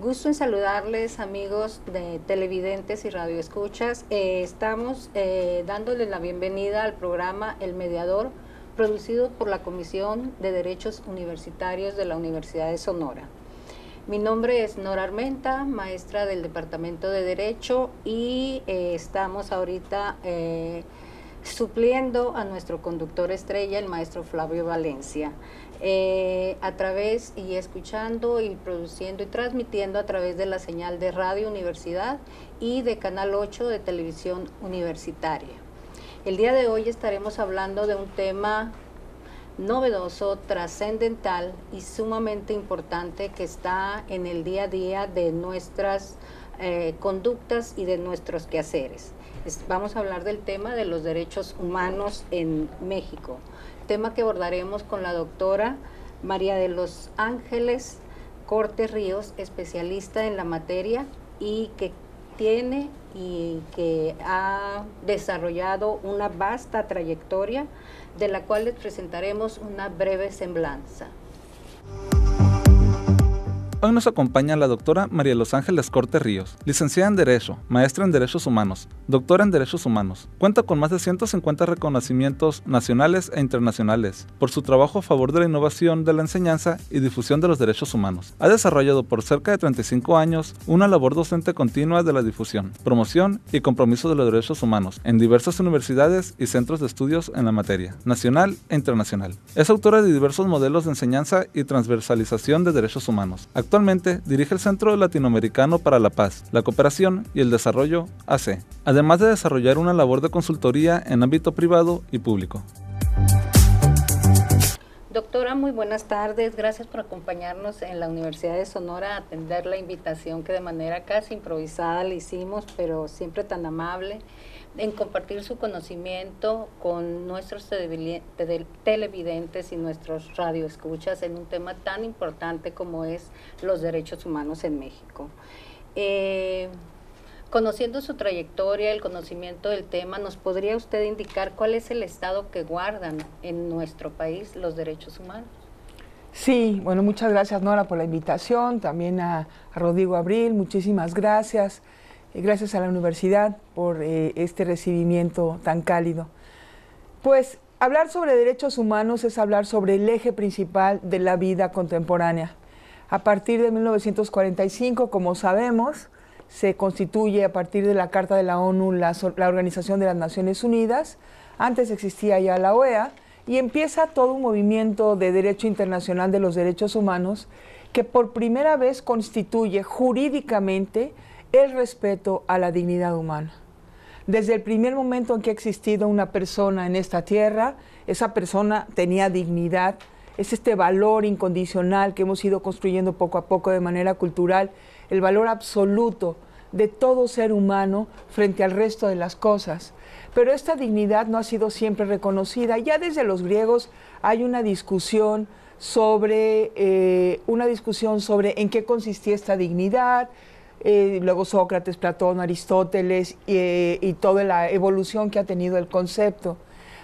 Gusto en saludarles, amigos de televidentes y radioescuchas. Estamos dándoles la bienvenida al programa El Mediador, producido por la Comisión de Derechos Universitarios de la Universidad de Sonora. Mi nombre es Nora Armenta, maestra del Departamento de Derecho, y estamos ahorita supliendo a nuestro conductor estrella, el maestro Flavio Valencia, a través y escuchando y produciendo y transmitiendo a través de la señal de Radio Universidad y de Canal 8 de Televisión Universitaria. El día de hoy estaremos hablando de un tema novedoso, trascendental y sumamente importante que está en el día a día de nuestras conductas y de nuestros quehaceres. Vamos a hablar del tema de los derechos humanos en México, tema que abordaremos con la doctora María de los Ángeles Corte Ríos, especialista en la materia y que tiene y que ha desarrollado una vasta trayectoria de la cual les presentaremos una breve semblanza. Hoy nos acompaña la doctora María de los Ángeles Corte Ríos, licenciada en Derecho, maestra en Derechos Humanos, doctora en Derechos Humanos. Cuenta con más de 150 reconocimientos nacionales e internacionales por su trabajo a favor de la innovación de la enseñanza y difusión de los derechos humanos. Ha desarrollado por cerca de 35 años una labor docente continua de la difusión, promoción y compromiso de los derechos humanos en diversas universidades y centros de estudios en la materia, nacional e internacional. Es autora de diversos modelos de enseñanza y transversalización de derechos humanos. Actualmente dirige el Centro Latinoamericano para la Paz, la Cooperación y el Desarrollo AC, además de desarrollar una labor de consultoría en ámbito privado y público. Doctora, muy buenas tardes. Gracias por acompañarnos en la Universidad de Sonora a atender la invitación que de manera casi improvisada le hicimos, pero siempre tan amable, en compartir su conocimiento con nuestros televidentes y nuestros radioescuchas en un tema tan importante como es los derechos humanos en México. Conociendo su trayectoria, el conocimiento del tema, ¿nos podría usted indicar cuál es el estado que guardan en nuestro país los derechos humanos? Sí, bueno, muchas gracias, Nora, por la invitación, también a Rodrigo Abril, muchísimas gracias. Gracias a la universidad por este recibimiento tan cálido. Pues hablar sobre derechos humanos es hablar sobre el eje principal de la vida contemporánea. A partir de 1945, como sabemos, se constituye a partir de la Carta de la ONU la Organización de las Naciones Unidas. Antes existía ya la OEA y empieza todo un movimiento de derecho internacional de los derechos humanos que por primera vez constituye jurídicamente el respeto a la dignidad humana. Desde el primer momento en que ha existido una persona en esta tierra, esa persona tenía dignidad. Es este valor incondicional que hemos ido construyendo poco a poco de manera cultural, el valor absoluto de todo ser humano frente al resto de las cosas. Pero esta dignidad no ha sido siempre reconocida. Ya desde los griegos hay una discusión sobre en qué consistía esta dignidad. Luego Sócrates, Platón, Aristóteles y toda la evolución que ha tenido el concepto,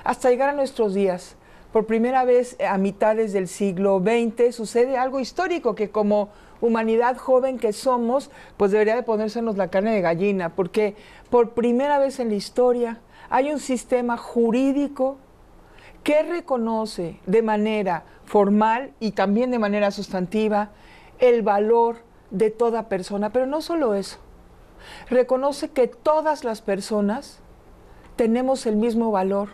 hasta llegar a nuestros días. Por primera vez a mitades del siglo XX sucede algo histórico que como humanidad joven que somos, pues debería de ponérsenos la carne de gallina, porque por primera vez en la historia hay un sistema jurídico que reconoce de manera formal y también de manera sustantiva el valor de toda persona, pero no solo eso, reconoce que todas las personas tenemos el mismo valor,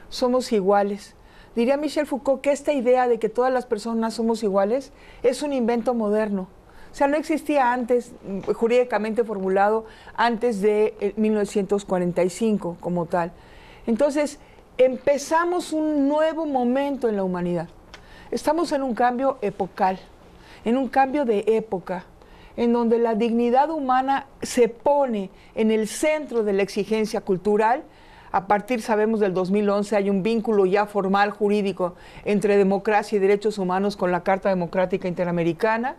somos iguales. Diría Michel Foucault que esta idea de que todas las personas somos iguales es un invento moderno. O sea, no existía antes, jurídicamente formulado, antes de 1945 como tal. Entonces, empezamos un nuevo momento en la humanidad. Estamos en un cambio epocal, en un cambio de época, en donde la dignidad humana se pone en el centro de la exigencia cultural. A partir, sabemos, del 2011 hay un vínculo ya formal jurídico entre democracia y derechos humanos con la Carta Democrática Interamericana,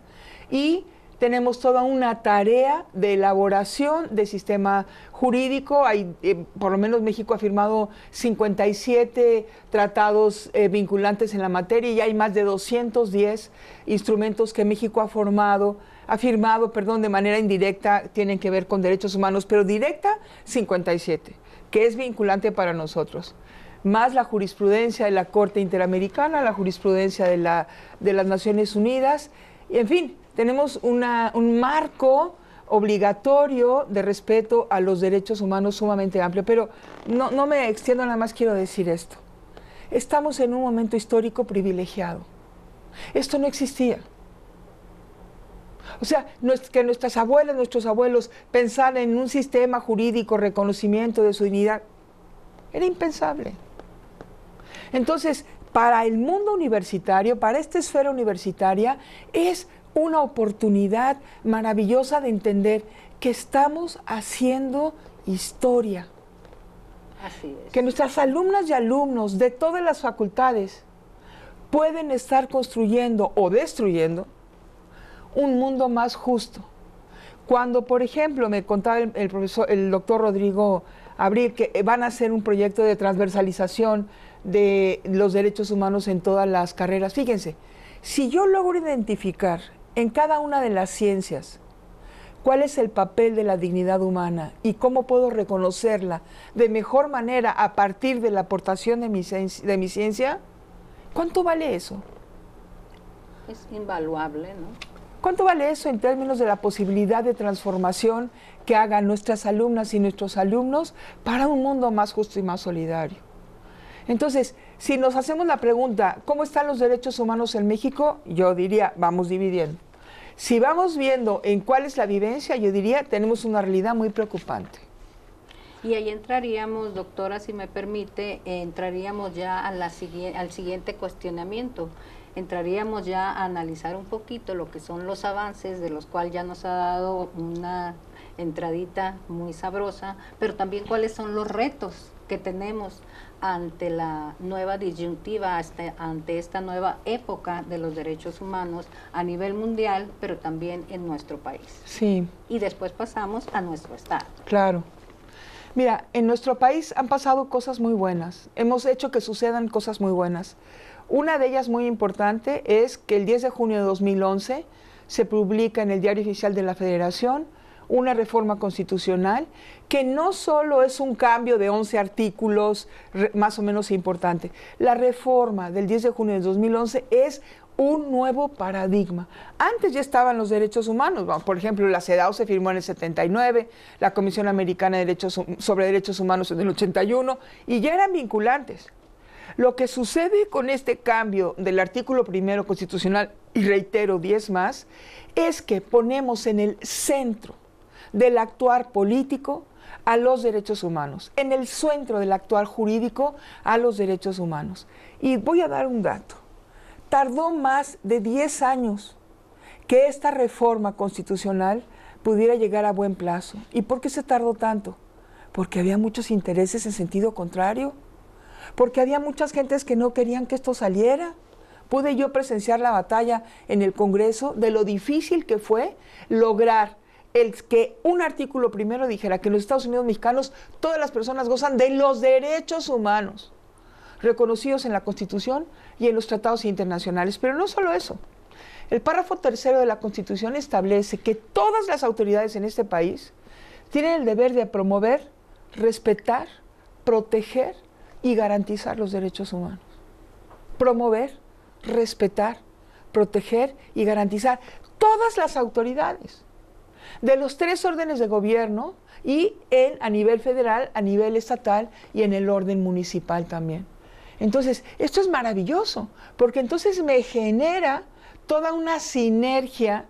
y tenemos toda una tarea de elaboración de sistema jurídico. Hay, por lo menos México ha firmado 57 tratados vinculantes en la materia y hay más de 210 instrumentos que México ha firmado, de manera indirecta, tienen que ver con derechos humanos, pero directa 57, que es vinculante para nosotros. Más la jurisprudencia de la Corte Interamericana, la jurisprudencia de las Naciones Unidas, y en fin, tenemos un marco obligatorio de respeto a los derechos humanos sumamente amplio. Pero no me extiendo, nada más quiero decir esto. Estamos en un momento histórico privilegiado. Esto no existía. O sea, que nuestras abuelas, nuestros abuelos pensaran en un sistema jurídico, reconocimiento de su dignidad, era impensable. Entonces, para el mundo universitario, para esta esfera universitaria, es una oportunidad maravillosa de entender que estamos haciendo historia. Así es. Que nuestras alumnas y alumnos de todas las facultades pueden estar construyendo o destruyendo un mundo más justo. Cuando, por ejemplo, me contaba el doctor Rodrigo Abril que van a hacer un proyecto de transversalización de los derechos humanos en todas las carreras. Fíjense, si yo logro identificar en cada una de las ciencias cuál es el papel de la dignidad humana y cómo puedo reconocerla de mejor manera a partir de la aportación de mi ciencia, ¿cuánto vale eso? Es invaluable, ¿no? ¿Cuánto vale eso en términos de la posibilidad de transformación que hagan nuestras alumnas y nuestros alumnos para un mundo más justo y más solidario? Entonces, si nos hacemos la pregunta, ¿cómo están los derechos humanos en México? Yo diría, vamos dividiendo. Si vamos viendo en cuál es la vivencia, yo diría, tenemos una realidad muy preocupante. Y ahí entraríamos, doctora, si me permite, entraríamos ya al siguiente cuestionamiento. Entraríamos ya a analizar un poquito lo que son los avances, de los cuales ya nos ha dado una entradita muy sabrosa, pero también cuáles son los retos que tenemos ante la nueva disyuntiva, ante esta nueva época de los derechos humanos a nivel mundial, pero también en nuestro país. Sí. Y después pasamos a nuestro estado. Claro. Mira, en nuestro país han pasado cosas muy buenas, hemos hecho que sucedan cosas muy buenas. Una de ellas muy importante es que el 10 de junio de 2011 se publica en el Diario Oficial de la Federación una reforma constitucional que no solo es un cambio de 11 artículos más o menos importante. La reforma del 10 de junio de 2011 es un nuevo paradigma. Antes ya estaban los derechos humanos, por ejemplo, la CEDAW se firmó en el 79, la Comisión Americana de sobre Derechos Humanos en el 81, y ya eran vinculantes. Lo que sucede con este cambio del artículo primero constitucional, y reitero 10 más, es que ponemos en el centro del actuar político a los derechos humanos, en el centro del actuar jurídico a los derechos humanos. Y voy a dar un dato. Tardó más de 10 años que esta reforma constitucional pudiera llegar a buen plazo. ¿Y por qué se tardó tanto? Porque había muchos intereses en sentido contrario, porque había muchas gentes que no querían que esto saliera. Pude yo presenciar la batalla en el Congreso de lo difícil que fue lograr que un artículo primero dijera que en los Estados Unidos mexicanos todas las personas gozan de los derechos humanos reconocidos en la Constitución y en los tratados internacionales. Pero no solo eso. El párrafo tercero de la Constitución establece que todas las autoridades en este país tienen el deber de promover, respetar, proteger y garantizar los derechos humanos. Promover, respetar, proteger y garantizar. Todas las autoridades de los 3 órdenes de gobierno y a nivel federal, a nivel estatal y en el orden municipal también. Entonces, esto es maravilloso, porque entonces me genera toda una sinergia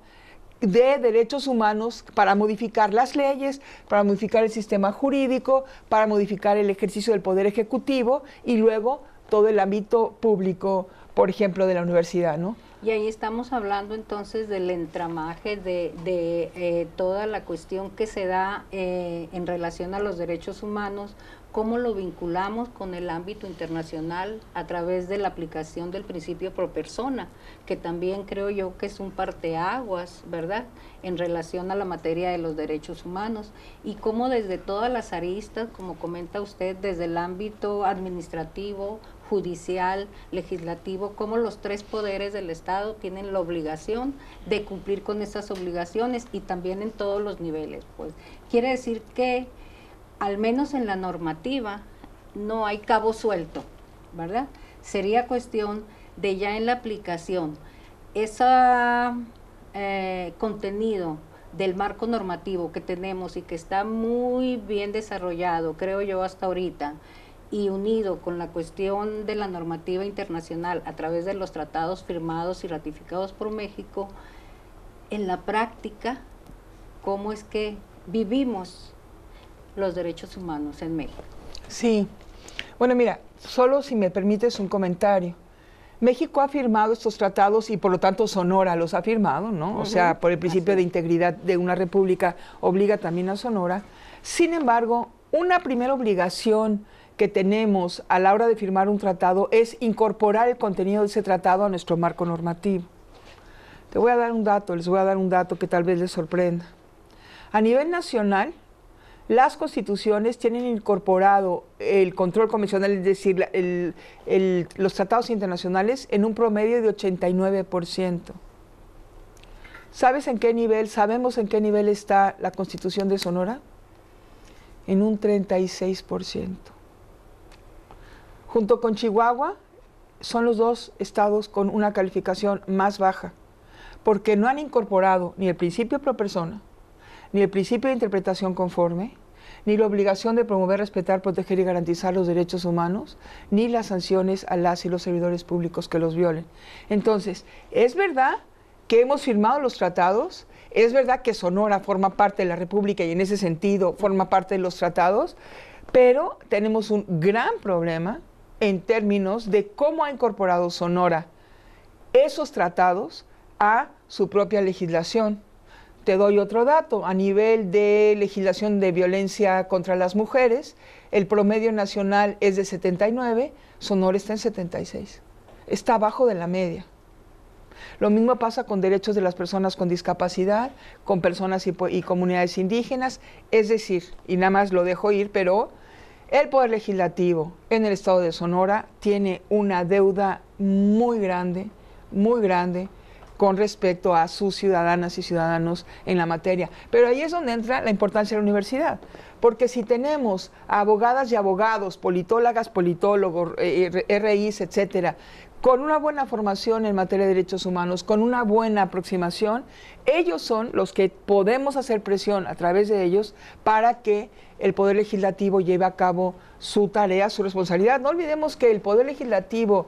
de derechos humanos para modificar las leyes, para modificar el sistema jurídico, para modificar el ejercicio del poder ejecutivo y luego todo el ámbito público, por ejemplo, de la universidad, ¿no? Y ahí estamos hablando entonces del entramaje de toda la cuestión que se da en relación a los derechos humanos, cómo lo vinculamos con el ámbito internacional a través de la aplicación del principio pro persona, que también creo yo que es un parteaguas, ¿verdad?, en relación a la materia de los derechos humanos, y cómo desde todas las aristas, como comenta usted, desde el ámbito administrativo, judicial, legislativo, cómo los tres poderes del Estado tienen la obligación de cumplir con esas obligaciones, y también en todos los niveles. Pues quiere decir que al menos en la normativa no hay cabo suelto, ¿verdad? Sería cuestión de ya en la aplicación ese contenido del marco normativo que tenemos y que está muy bien desarrollado, creo yo, hasta ahorita, y unido con la cuestión de la normativa internacional a través de los tratados firmados y ratificados por México, en la práctica, ¿cómo es que vivimos los derechos humanos en México? Sí, bueno, mira, solo si me permites un comentario. México ha firmado estos tratados y por lo tanto Sonora los ha firmado, ¿no? O sea, por el principio de integridad de una república obliga también a Sonora. Sin embargo, una primera obligación que tenemos a la hora de firmar un tratado es incorporar el contenido de ese tratado a nuestro marco normativo. Te voy a dar un dato, les voy a dar un dato que tal vez les sorprenda. A nivel nacional, las constituciones tienen incorporado el control convencional, es decir, los tratados internacionales en un promedio de 89%. ¿Sabes en qué nivel, sabemos en qué nivel está la Constitución de Sonora? En un 36%. Junto con Chihuahua, son los dos estados con una calificación más baja, porque no han incorporado ni el principio pro persona, ni el principio de interpretación conforme, ni la obligación de promover, respetar, proteger y garantizar los derechos humanos, ni las sanciones a las y los servidores públicos que los violen. Entonces, es verdad que hemos firmado los tratados, es verdad que Sonora forma parte de la República y en ese sentido forma parte de los tratados, pero tenemos un gran problema en términos de cómo ha incorporado Sonora esos tratados a su propia legislación. Te doy otro dato, a nivel de legislación de violencia contra las mujeres, el promedio nacional es de 79, Sonora está en 76, está abajo de la media. Lo mismo pasa con derechos de las personas con discapacidad, con personas y comunidades indígenas, es decir, y nada más lo dejo ir, pero el Poder Legislativo en el estado de Sonora tiene una deuda muy grande, con respecto a sus ciudadanas y ciudadanos en la materia. Pero ahí es donde entra la importancia de la universidad, porque si tenemos abogadas y abogados, politólogas, politólogos, RIs, etcétera, con una buena formación en materia de derechos humanos, con una buena aproximación, ellos son los que podemos hacer presión a través de ellos para que el Poder Legislativo lleve a cabo su tarea, su responsabilidad. No olvidemos que el Poder Legislativo,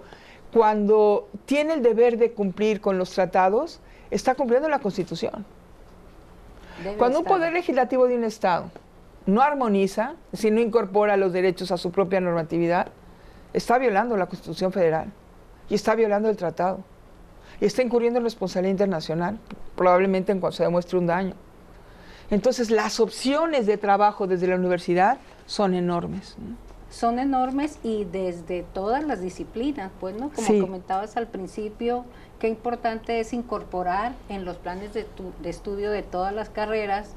cuando tiene el deber de cumplir con los tratados, está cumpliendo la Constitución. Cuando un Poder Legislativo de un Estado no armoniza, es decir, no incorpora los derechos a su propia normatividad, está violando la Constitución Federal y está violando el tratado y está incurriendo en responsabilidad internacional, probablemente en cuanto se demuestre un daño. Entonces, las opciones de trabajo desde la universidad son enormes, ¿no? Son enormes y desde todas las disciplinas, pues, ¿no? Como comentabas al principio, qué importante es incorporar en los planes de estudio de todas las carreras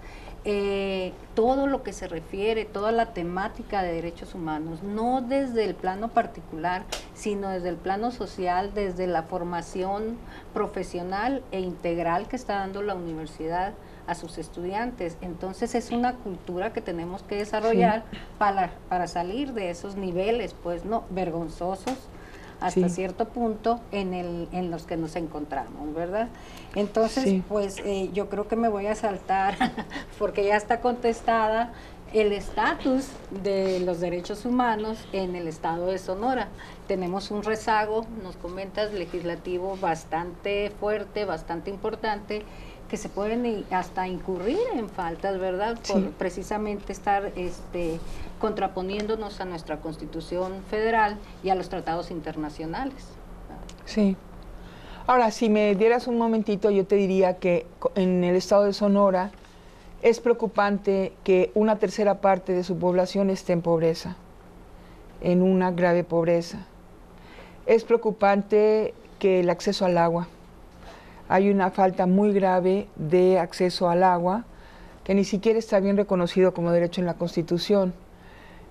todo lo que se refiere, toda la temática de derechos humanos, no desde el plano particular, sino desde el plano social, desde la formación profesional e integral que está dando la universidad a sus estudiantes. Entonces es una cultura que tenemos que desarrollar para salir de esos niveles, pues, no vergonzosos hasta cierto punto en los que nos encontramos, ¿verdad? Entonces, pues yo creo que me voy a saltar porque ya está contestada el estatus de los derechos humanos en el estado de Sonora. Tenemos un rezago, nos comentas, legislativo bastante fuerte, bastante importante, que se pueden hasta incurrir en faltas, ¿verdad? Por precisamente estar contraponiéndonos a nuestra Constitución Federal y a los tratados internacionales. Sí. Ahora, si me dieras un momentito, yo te diría que en el estado de Sonora es preocupante que una tercera parte de su población esté en pobreza. en una grave pobreza. Es preocupante que el acceso al agua. Hay una falta muy grave de acceso al agua que ni siquiera está bien reconocido como derecho en la Constitución.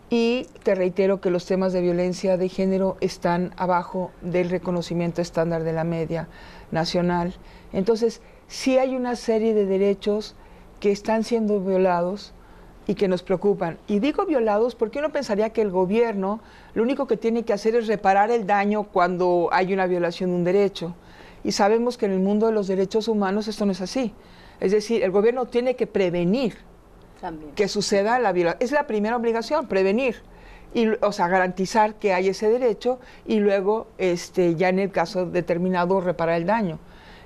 Y te reitero que los temas de violencia de género están abajo del reconocimiento estándar de la media nacional. Entonces, sí hay una serie de derechos que están siendo violados y que nos preocupan. Y digo violados porque uno pensaría que el gobierno lo único que tiene que hacer es reparar el daño cuando hay una violación de un derecho. Y sabemos que en el mundo de los derechos humanos esto no es así. Es decir, el gobierno tiene que prevenir también que suceda la violación. Es la primera obligación, prevenir. Y, o sea, garantizar que hay ese derecho y luego, ya en el caso determinado, reparar el daño.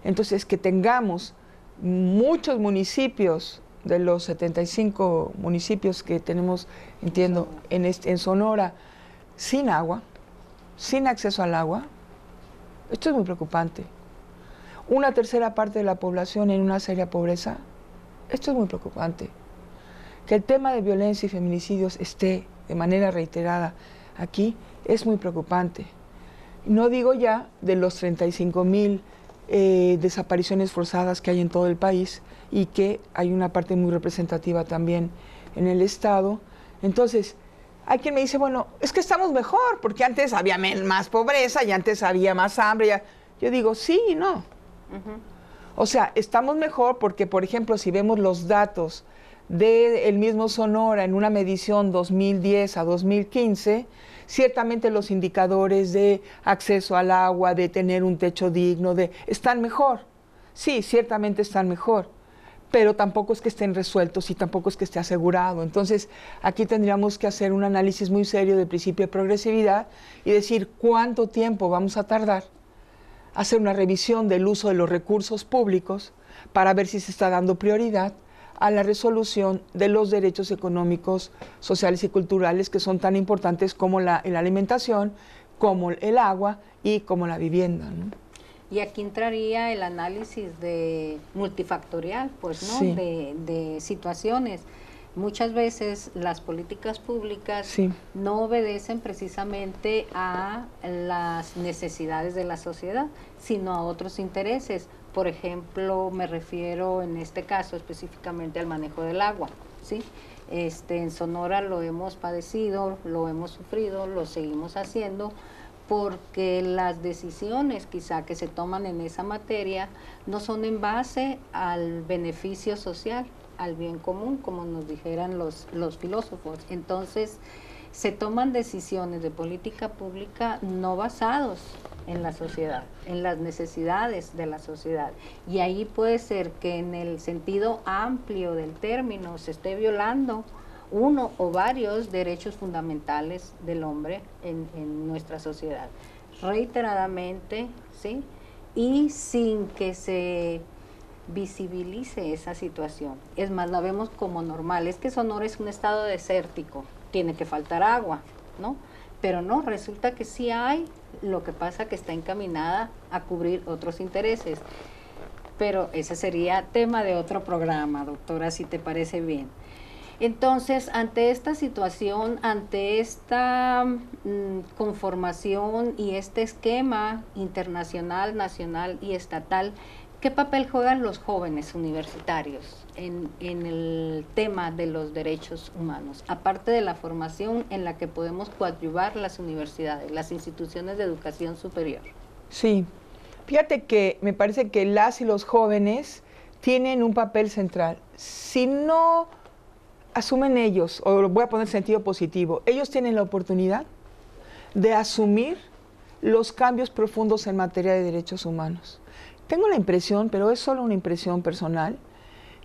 Entonces, que tengamos muchos municipios, de los 75 municipios que tenemos, entiendo, en Sonora, sin agua, sin acceso al agua, esto es muy preocupante. Una tercera parte de la población en una seria pobreza, esto es muy preocupante. Que el tema de violencia y feminicidios esté de manera reiterada aquí es muy preocupante. No digo ya de los 35,000 desapariciones forzadas que hay en todo el país y que hay una parte muy representativa también en el Estado. Entonces, hay quien me dice, bueno, es que estamos mejor, porque antes había más pobreza y antes había más hambre. Ya. Yo digo, sí y no. O sea, estamos mejor porque, por ejemplo, si vemos los datos del mismo Sonora en una medición 2010 a 2015, ciertamente los indicadores de acceso al agua, de tener un techo digno, están mejor. Sí, ciertamente están mejor, pero tampoco es que estén resueltos y tampoco es que esté asegurado. Entonces, aquí tendríamos que hacer un análisis muy serio del principio de progresividad y decir cuánto tiempo vamos a tardar, hacer una revisión del uso de los recursos públicos para ver si se está dando prioridad a la resolución de los derechos económicos, sociales y culturales que son tan importantes como la alimentación, como el agua y como la vivienda, ¿no? Y aquí entraría el análisis multifactorial, pues, ¿no? Sí. De situaciones. Muchas veces las políticas públicas sí. no obedecen precisamente a las necesidades de la sociedad, sino a otros intereses. Por ejemplo, me refiero en este caso específicamente al manejo del agua, ¿sí? En Sonora lo hemos padecido, lo hemos sufrido, lo seguimos haciendo, porque las decisiones quizá que se toman en esa materia no son en base al beneficio social, al bien común, como nos dijeran los filósofos. Entonces, se toman decisiones de política pública no basados en la sociedad, en las necesidades de la sociedad. Y ahí puede ser que en el sentido amplio del término se esté violando uno o varios derechos fundamentales del hombre en nuestra sociedad, reiteradamente, ¿sí? Y sin que se visibilice esa situación. Es más, la vemos como normal. Es que Sonora es un estado desértico, tiene que faltar agua, ¿no? Pero no, resulta que sí hay, lo que pasa que está encaminada a cubrir otros intereses. Pero ese sería tema de otro programa, doctora, si te parece bien. Entonces, ante esta situación, ante esta conformación y este esquema internacional, nacional y estatal, ¿qué papel juegan los jóvenes universitarios en el tema de los derechos humanos? Aparte de la formación en la que podemos coadyuvar las universidades, las instituciones de educación superior. Sí, fíjate que me parece que las y los jóvenes tienen un papel central. Si no asumen ellos, o lo voy a poner en sentido positivo, ellos tienen la oportunidad de asumir los cambios profundos en materia de derechos humanos. Tengo la impresión, pero es solo una impresión personal,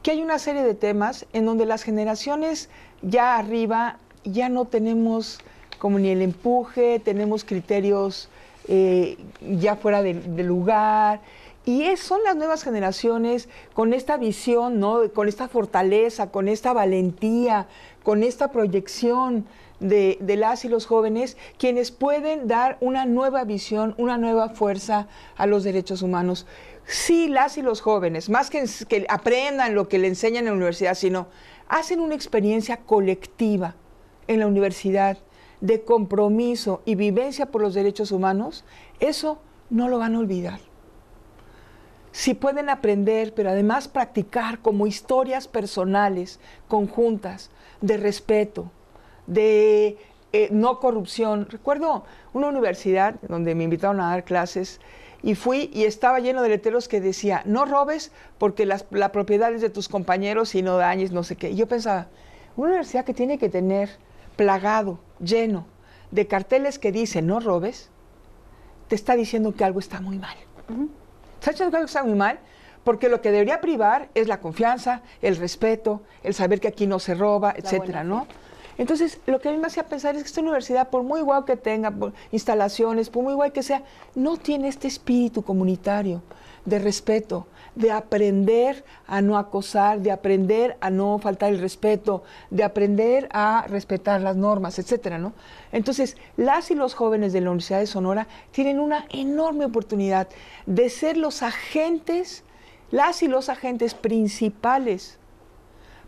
que hay una serie de temas en donde las generaciones ya arriba ya no tenemos como ni el empuje, tenemos criterios ya fuera de lugar, y son las nuevas generaciones con esta visión, ¿no? Con esta fortaleza, con esta valentía, con esta proyección de las y los jóvenes, quienes pueden dar una nueva visión, una nueva fuerza a los derechos humanos. Sí, las y los jóvenes, más que aprendan lo que le enseñan en la universidad, sino hacen una experiencia colectiva en la universidad, de compromiso y vivencia por los derechos humanos, eso no lo van a olvidar. Si pueden aprender, pero además practicar como historias personales, conjuntas, de respeto, de no corrupción. Recuerdo una universidad donde me invitaron a dar clases y fui y estaba lleno de letreros que decía, no robes porque la propiedad es de tus compañeros y no dañes, no sé qué. Y yo pensaba, una universidad que tiene que tener plagado, lleno de carteles que dicen no robes, te está diciendo que algo está muy mal. ¿Está diciendo que algo está muy mal? Porque lo que debería privar es la confianza, el respeto, el saber que aquí no se roba, etcétera, ¿no? Entonces, lo que a mí me hacía pensar es que esta universidad, por muy guay que tenga, por instalaciones, por muy guay que sea, no tiene este espíritu comunitario de respeto, de aprender a no acosar, de aprender a no faltar el respeto, de aprender a respetar las normas, etcétera, ¿no? Entonces, las y los jóvenes de la Universidad de Sonora tienen una enorme oportunidad de ser los agentes, las y los agentes principales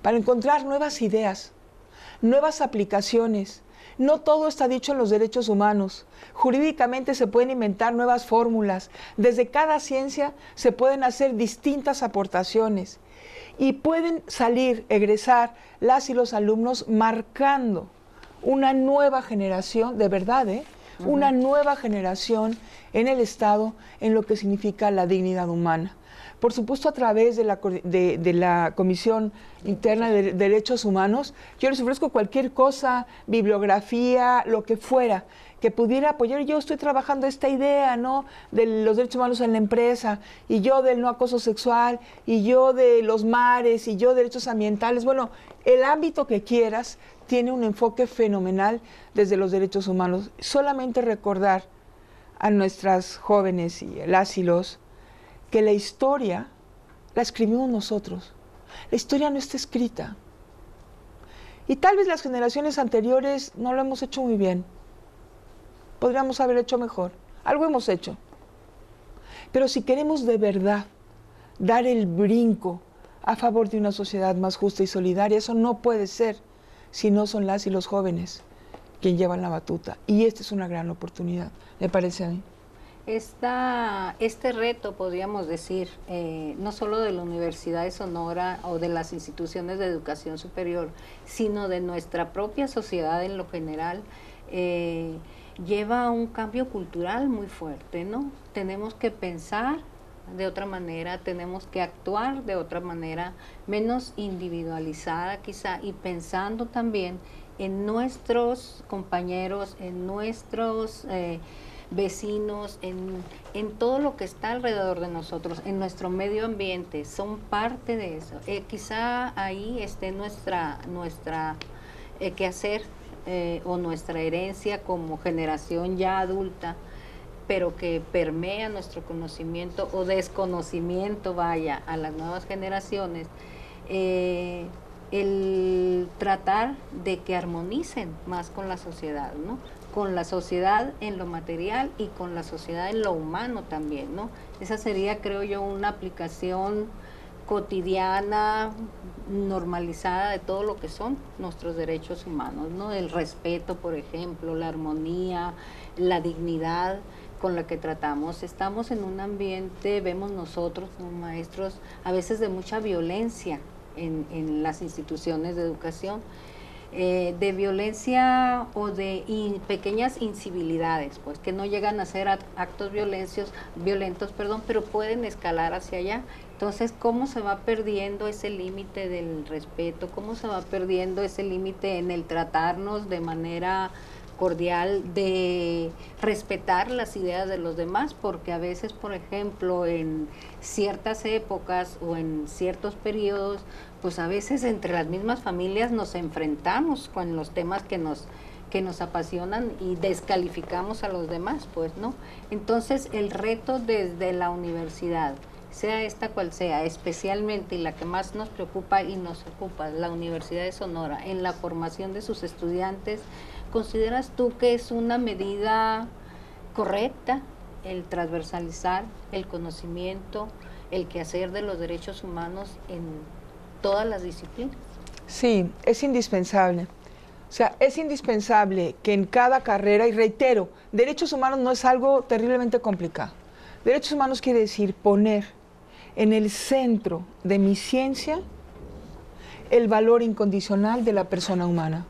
para encontrar nuevas ideas, nuevas aplicaciones. No todo está dicho en los derechos humanos. Jurídicamente se pueden inventar nuevas fórmulas. Desde cada ciencia se pueden hacer distintas aportaciones. Y pueden salir, egresar las y los alumnos marcando una nueva generación, de verdad, una nueva generación en el Estado en lo que significa la dignidad humana. Por supuesto, a través de la Comisión Interna de Derechos Humanos, yo les ofrezco cualquier cosa, bibliografía, lo que fuera, que pudiera apoyar. Yo estoy trabajando esta idea, ¿no?, de los derechos humanos en la empresa, y yo del no acoso sexual, y yo de los mares, y yo de derechos ambientales. Bueno, el ámbito que quieras tiene un enfoque fenomenal desde los derechos humanos. Solamente recordar a nuestras jóvenes y las y los que la historia la escribimos nosotros. La historia no está escrita. Y tal vez las generaciones anteriores no lo hemos hecho muy bien. Podríamos haber hecho mejor. Algo hemos hecho. Pero si queremos de verdad dar el brinco a favor de una sociedad más justa y solidaria, eso no puede ser si no son las y los jóvenes quienes llevan la batuta. Y esta es una gran oportunidad, me parece a mí. Este reto, podríamos decir, no solo de la Universidad de Sonora o de las instituciones de educación superior, sino de nuestra propia sociedad en lo general, lleva a un cambio cultural muy fuerte, ¿no? Tenemos que pensar de otra manera, tenemos que actuar de otra manera, menos individualizada quizá, y pensando también en nuestros compañeros, en nuestros vecinos, en todo lo que está alrededor de nosotros, en nuestro medio ambiente, son parte de eso. Quizá ahí esté nuestra quehacer o nuestra herencia como generación ya adulta, pero que permea nuestro conocimiento o desconocimiento, vaya, a las nuevas generaciones, el tratar de que armonicen más con la sociedad, ¿no? Con la sociedad en lo material y con la sociedad en lo humano también, ¿no? Esa sería, creo yo, una aplicación cotidiana, normalizada de todo lo que son nuestros derechos humanos, ¿no? El respeto, por ejemplo, la armonía, la dignidad con la que tratamos. Estamos en un ambiente, vemos nosotros como maestros, a veces de mucha violencia en las instituciones de educación, de violencia o de pequeñas incivilidades, pues que no llegan a ser actos violentos, pero pueden escalar hacia allá. Entonces, ¿cómo se va perdiendo ese límite del respeto? ¿Cómo se va perdiendo ese límite en el tratarnos de manera cordial, de respetar las ideas de los demás? Porque a veces, por ejemplo, en ciertas épocas o en ciertos periodos, pues a veces entre las mismas familias nos enfrentamos con los temas que nos apasionan y descalificamos a los demás, pues, ¿no? Entonces, el reto desde la universidad, sea esta cual sea, especialmente y la que más nos preocupa y nos ocupa, la Universidad de Sonora, en la formación de sus estudiantes, ¿consideras tú que es una medida correcta el transversalizar el conocimiento, el quehacer de los derechos humanos en todas las disciplinas? Sí, es indispensable. O sea, es indispensable que en cada carrera, y reitero, derechos humanos no es algo terriblemente complicado. Derechos humanos quiere decir poner en el centro de mi ciencia el valor incondicional de la persona humana.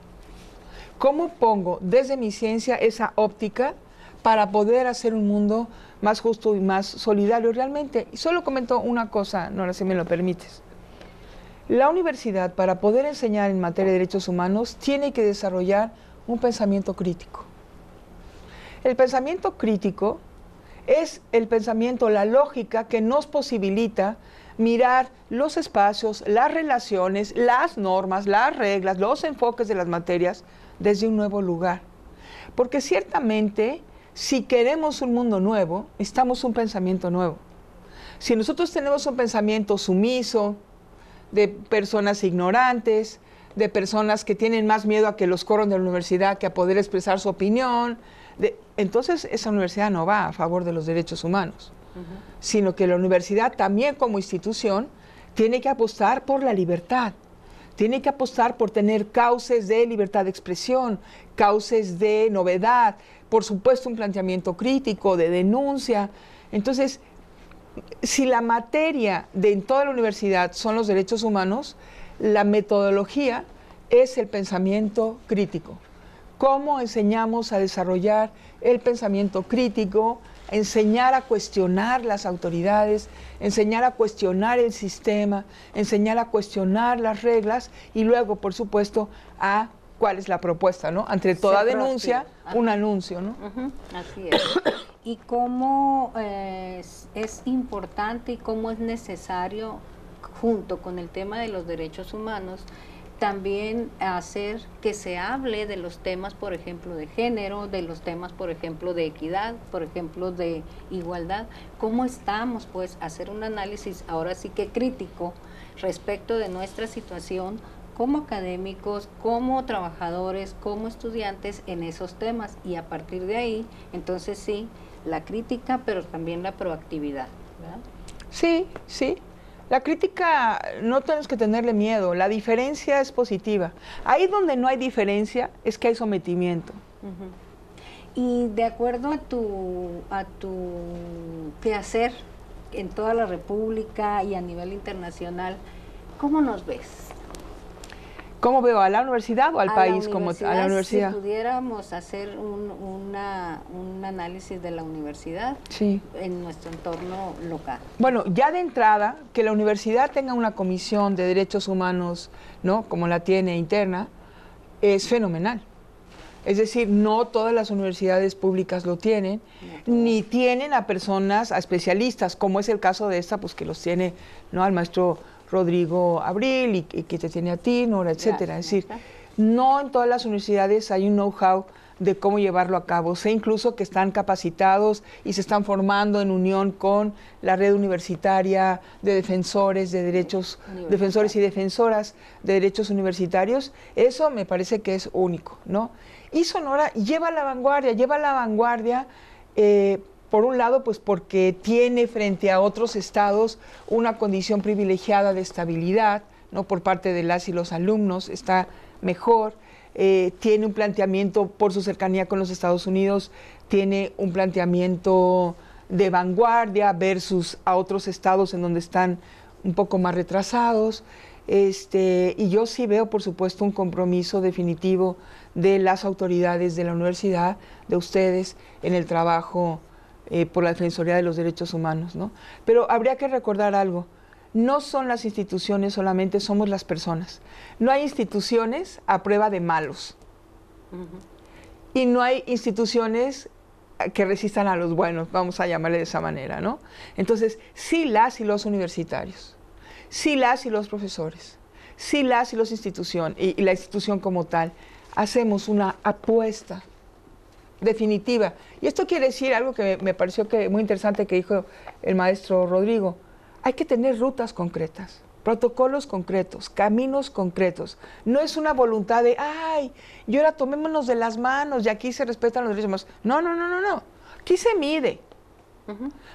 ¿Cómo pongo desde mi ciencia esa óptica para poder hacer un mundo más justo y más solidario realmente? Y solo comento una cosa, Nora, si me lo permites. La universidad, para poder enseñar en materia de derechos humanos, tiene que desarrollar un pensamiento crítico. El pensamiento crítico es el pensamiento, la lógica que nos posibilita mirar los espacios, las relaciones, las normas, las reglas, los enfoques de las materias desde un nuevo lugar. Porque ciertamente, si queremos un mundo nuevo, necesitamos un pensamiento nuevo. Si nosotros tenemos un pensamiento sumiso, de personas ignorantes, de personas que tienen más miedo a que los corran de la universidad que a poder expresar su opinión, entonces esa universidad no va a favor de los derechos humanos, sino que la universidad también como institución tiene que apostar por la libertad, tiene que apostar por tener cauces de libertad de expresión, cauces de novedad, por supuesto un planteamiento crítico, de denuncia. Entonces, si la materia en toda la universidad son los derechos humanos, la metodología es el pensamiento crítico. ¿Cómo enseñamos a desarrollar el pensamiento crítico? Enseñar a cuestionar las autoridades, enseñar a cuestionar el sistema, enseñar a cuestionar las reglas y luego, por supuesto, a cuál es la propuesta, ¿no? Ante toda denuncia, un anuncio, ¿no? Así es. Y cómo es importante y cómo es necesario, junto con el tema de los derechos humanos, también hacer que se hable de los temas, por ejemplo, de género, de los temas, por ejemplo, de equidad, por ejemplo, de igualdad. ¿Cómo estamos, pues, a hacer un análisis, ahora sí que crítico, respecto de nuestra situación como académicos, como trabajadores, como estudiantes en esos temas? Y a partir de ahí, entonces sí, la crítica, pero también la proactividad, ¿verdad? Sí, sí. La crítica no tenemos que tenerle miedo, la diferencia es positiva. Ahí donde no hay diferencia es que hay sometimiento. Y de acuerdo a tu quehacer en toda la República y a nivel internacional, ¿cómo nos ves? ¿Cómo veo? ¿A la universidad o al país? Como a la universidad. Si pudiéramos hacer un análisis de la universidad, sí, en nuestro entorno local. Bueno, ya de entrada, que la universidad tenga una comisión de derechos humanos, ¿no?, como la tiene interna, es fenomenal. Es decir, no todas las universidades públicas lo tienen, ni tienen a personas, a especialistas, como es el caso de esta, pues que los tiene, ¿no?, al maestro Rodrigo Abril y que te tiene a ti, Nora, etcétera. Gracias, es decir, no en todas las universidades hay un know-how de cómo llevarlo a cabo. Sé incluso que están capacitados y se están formando en unión con la red universitaria de defensores de derechos, defensores y defensoras de derechos universitarios. Eso me parece que es único, ¿no? Y Sonora lleva la vanguardia, por un lado, pues porque tiene frente a otros estados una condición privilegiada de estabilidad, ¿no?, por parte de las y los alumnos, está mejor, tiene un planteamiento por su cercanía con los Estados Unidos, tiene un planteamiento de vanguardia versus a otros estados en donde están un poco más retrasados, y yo sí veo, por supuesto, un compromiso definitivo de las autoridades de la universidad, de ustedes, en el trabajo por la Defensoría de los Derechos Humanos, ¿no? Pero habría que recordar algo, no son las instituciones solamente, somos las personas. No hay instituciones a prueba de malos. Y no hay instituciones que resistan a los buenos, vamos a llamarle de esa manera, ¿no? Entonces, sí las y los universitarios, sí las y los profesores, sí las y los instituciones, y la institución como tal, hacemos una apuesta definitiva. Y esto quiere decir algo que me pareció muy interesante que dijo el maestro Rodrigo. Hay que tener rutas concretas, protocolos concretos, caminos concretos. No es una voluntad de, ay, y ahora tomémonos de las manos y aquí se respetan los derechos humanos. No, no, no, no, no. Aquí se mide.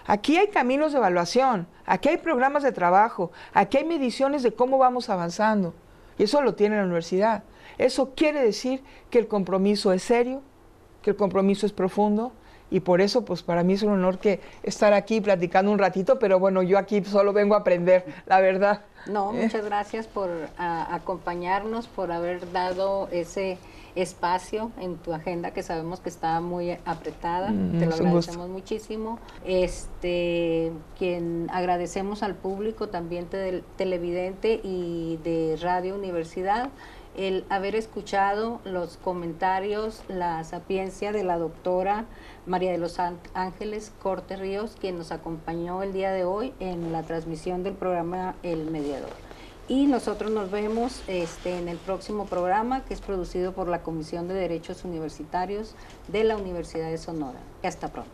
Aquí hay caminos de evaluación, aquí hay programas de trabajo, aquí hay mediciones de cómo vamos avanzando. Y Y eso lo tiene la universidad. Eso quiere decir que el compromiso es serio, que el compromiso es profundo, y por eso, pues para mí es un honor que estar aquí platicando un ratito, pero bueno, yo aquí solo vengo a aprender, la verdad. No, muchas gracias por acompañarnos, por haber dado ese espacio en tu agenda, que sabemos que está muy apretada. Te lo agradecemos muchísimo. Quien agradecemos al público también televidente y de Radio Universidad, el haber escuchado los comentarios, la sapiencia de la doctora María de los Ángeles Corte Ríos, quien nos acompañó el día de hoy en la transmisión del programa El Mediador. Y nosotros nos vemos en el próximo programa, que es producido por la Comisión de Derechos Universitarios de la Universidad de Sonora. Hasta pronto.